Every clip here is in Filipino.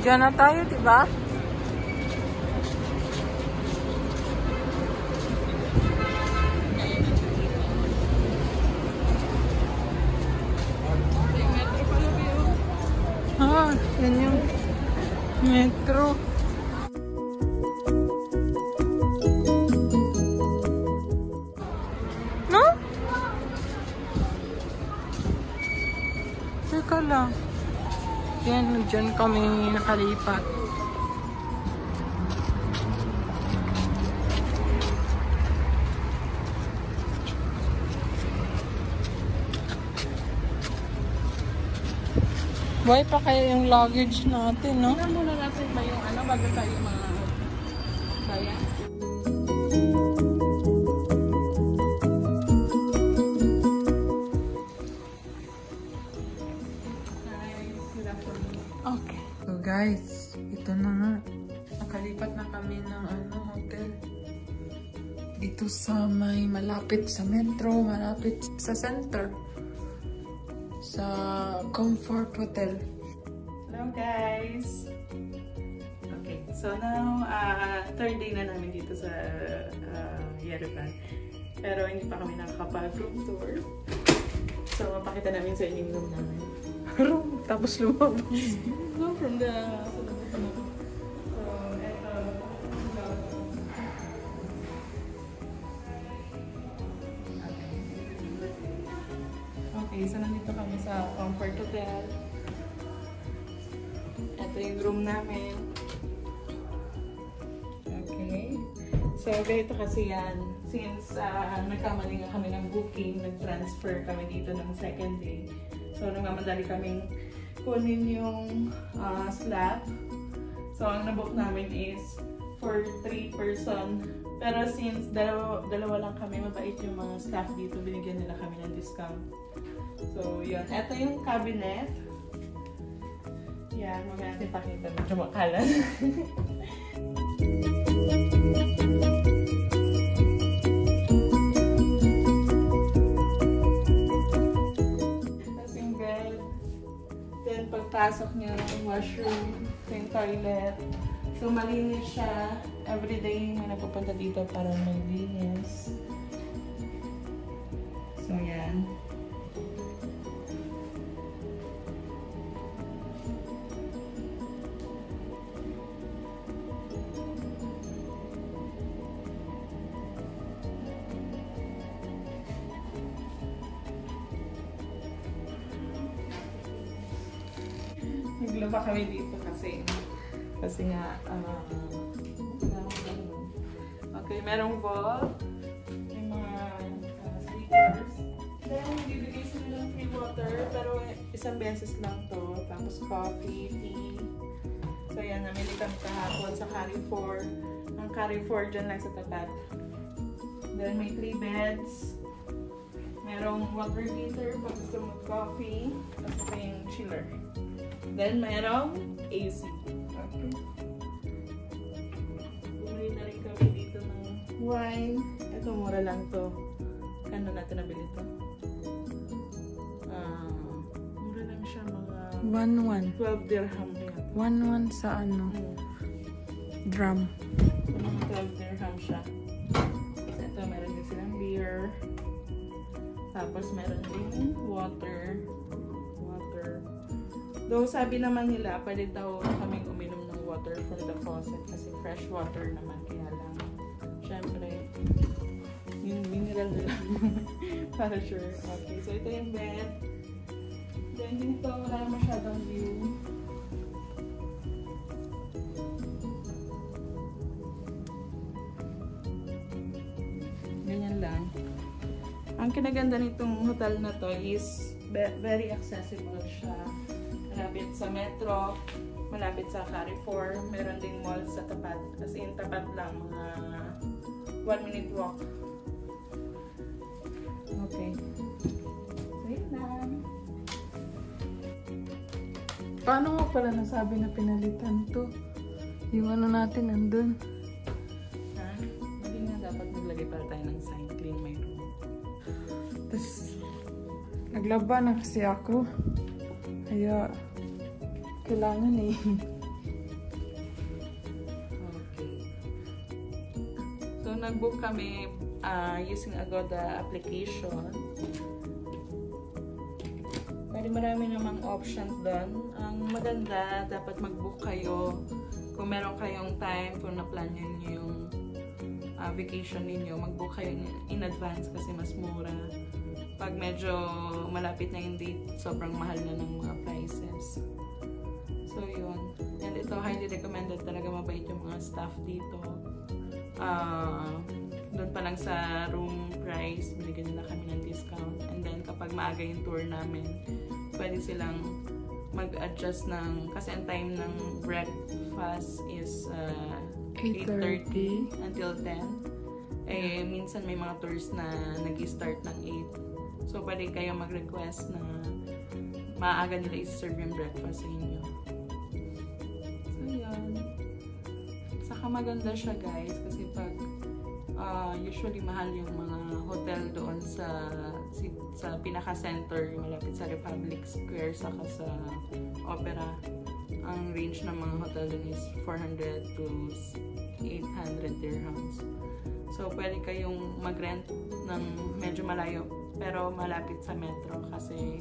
Diyan na tayo, diba? Ah, yan yung metro. No? Teka lang. Yan, dyan kami nakalipat. Buhay pa kaya yung luggage natin, no? Tingnan muna natin ba yung ano, bago tayo mga kaya. Okay. So guys, ito na nga. Nakalipat na kami ng hotel. Dito sa may malapit sa metro, malapit sa center. Sa Comfort Hotel. Hello guys! Okay, so now, third day na namin dito sa Yerevan. Pero hindi pa kami nakakapag-room tour. So, mapakita namin sa inyo yung room namin. Room, tapos lumabas. No, from the... So, eto. Okay, so nandito kami sa Comfort Hotel. Ito yung room namin. Okay. So, ganito kasi yan. Since nagkamali nga kami ng booking, nag-transfer kami dito ng second day. So, nagmamadali kaming kunin yung slot. So, ang nabook namin is for 3 person. Pero since dalawa lang kami, mabait yung mga staff dito, binigyan nila kami ng discount. So, yun. Ito yung cabinet. Yan, huwag natin pakita. Medyo makalan. Tapos yung bed. Then, pagpasok niya ng washroom, yung toilet. So, malinis siya. Everyday may napupunta dito para maglinis. So, yan. Naglaba kami dito kasi nga okay, merong vault, may mga speakers. Then, bibigay sila ng free water, pero isang beses lang to. Tapos coffee, tea. So yan, namili kami kahapon sa Carrefour. Ang Carrefour dyan lang sa tapat. Then may 3 beds. Merong water heater pag gusto mo coffee. Tapos ito yung chiller. Then merong AC. Okay. Bumili na rin kami dito ng wine. Ito, mura lang to. Kano natin nabili to? Mura lang siya, mga 12 dirham yan. 1-1 sa ano? Drum. So, mga 12 dirham siya. Tapos ito, meron din silang beer. Tapos meron din water. Though sabi naman nila, pwede daw kaming uminom ng water from the faucet kasi fresh water naman. Kaya lang, syempre, yung mineral nila. Para sure. Okay, so ito yung bed. Then dito, wala masyadong view. Ganyan lang. Ang kinaganda nitong hotel na to is very accessible siya. Malapit sa metro, malapit sa Carrefour, meron ding mall sa tapat. Kasi yung tapat lang, mga 1-minute walk. Okay. So yun lang. Paano mo pala nasabi na pinalitan to? Yung ano natin nandun. Ha? Hindi nga dapat maglagay para tayo ng sign, clean my room. Tapos, naglaba na kasi ako. Kaya, kailangan nag-book kami using Agoda application. Bali, marami namang options doon. Ang maganda, dapat mag-book kayo kung meron kayong time, kung na-plan nyo yung vacation ninyo, mag-book kayo in advance kasi mas mura. Pag medyo malapit na yung date, sobrang mahal na ng mga prices. So, yun. And ito, highly recommended talaga, mabait yung mga staff dito. Doon pa lang sa room price, binigyan nila kami ng discount. And then, kapag maaga yung tour namin, pwede silang mag-adjust ng, kasi ang time ng breakfast is 8:30 until 10. Eh, minsan may mga tours na nag-start ng 8. So, pwede kayo mag-request na maaga nila i-serve yung breakfast sa inyo. So, yun. Saka maganda siya, guys, kasi pag usually mahal yung mga hotel doon sa pinaka-center, yung malapit sa Republic Square, saka sa Opera. Ang range ng mga hotel doon is 400 to 800 dirhams. So, pwede kayong mag-rent ng medyo malayo, pero malapit sa metro kasi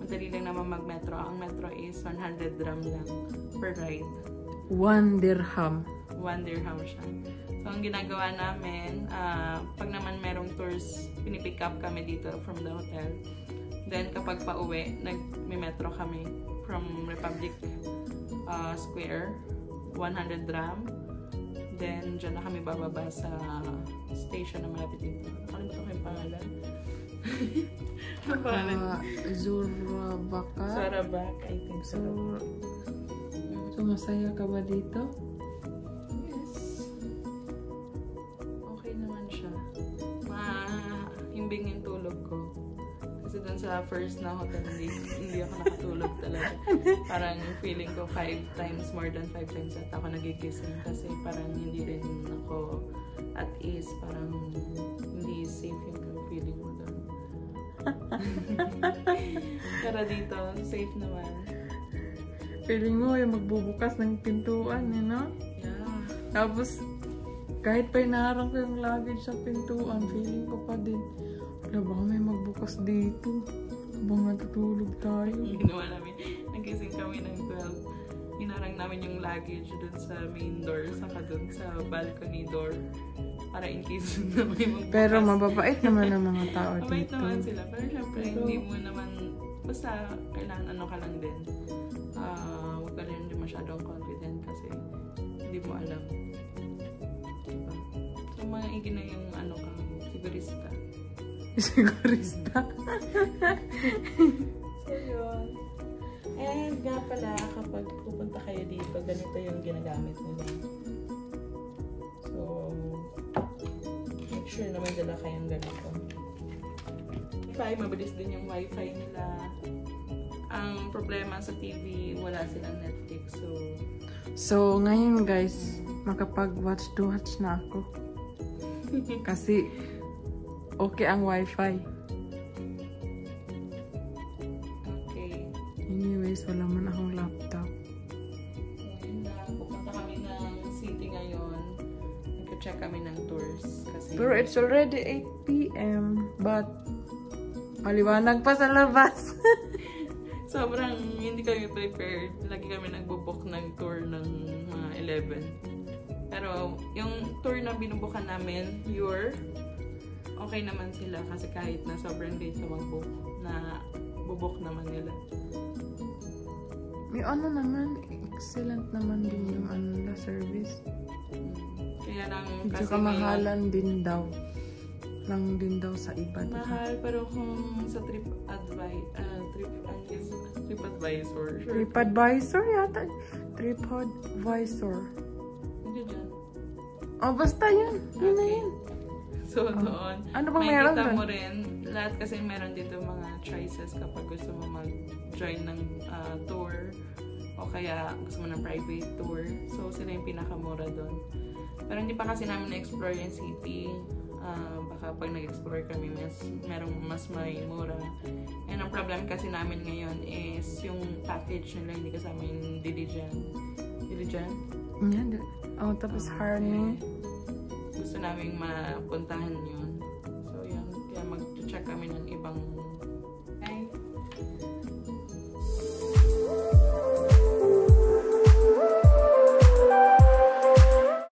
madali lang naman mag-metro. Ang metro is 100 dirham lang per ride. 1 dirham. 1 dirham siya. So, ang ginagawa namin, pag naman merong tours, pinipick up kami dito from the hotel. Then, kapag pauwi, may metro kami from Republic Square, 100 dirham. Then, dyan na kami bababa sa station na malapit dito. Nakalimutan ko yung pangalan. Ang pangalan? Zurabaka? Sarabak, I think so. So, masaya ka ba dito? Yes. Okay naman siya. Mahimbing yung tulog ko. Kasi dun sa first na hotel, hindi ako nakatulog talaga. Parang feeling ko 5 times, more than 5 times at ako nagigising. Kasi parang hindi rin ako at ease. Parang hindi safe yung feeling mo doon. Pero dito, safe naman. Feeling mo yung magbubukas ng pintuan, you know? Yeah. Tapos, kahit pa inaharang ko yung luggage sa pintuan, feeling ko pa din, wala baka may magbukas dito habang natutulog tayo. Ginawa namin, nagising kami ng 12. Inarang namin yung luggage dun sa main door, saka dun sa balcony door, para in case na may magbukas. Pero mababait naman ang mga tao dito. Mabait naman sila, pero syempre hindi mo naman, basta kailangan ano ka lang din. Huwag ka rin hindi masyadong confident kasi hindi mo alam. Diba? So, maigi na yung ano ka, sigurista. Sigurista. So, yun. And nga pala, kapag pupunta kayo dito, ganito yung ginagamit nila. So, make sure naman dala kayong ganito. Wi-Fi, mabilis din yung Wi-Fi nila. Ang problema sa TV, wala silang Netflix. So ngayon guys, makapag-watch na ako. Kasi, okay ang Wi-Fi. Okay. Anyways, wala man akong laptop. Ngayon na, pupunta kami ng city ngayon. Nag-check kami ng tours. Kasi Pero it's already 8 PM. But, maliwanag pa sa labas. sobrang hindi kami prepared. Lagi kami nagbo-book ng tour ng mga 11. Pero, yung tour na binubukan namin, okay naman sila kasi kahit na sobrang late na mag-book, na bubuk naman nila. May ano naman, excellent naman din yung ano na service. Kaya lang medyo kasi kamahalan din daw. Lang din daw sa iba. Mahal, pero kung sa TripAdvisor. TripAdvisor yata. TripAdvisor. Hindi dyan. Oh, basta yun. Yun na yun. So, doon. Ano bang meron makikita doon? mo rin. Lahat kasi meron dito mga choices kapag gusto mo mag-join ng tour o kaya gusto mo ng private tour. So, sila yung pinakamura doon. Pero hindi pa kasi namin na-explore yung city. Baka pag nag-explore kami, merong mas may mura. And ang problem kasi namin ngayon is yung package nila, hindi kasama yung Diligent. Diligent? Yeah, tapos Harney. gusto naming mapuntahan yun.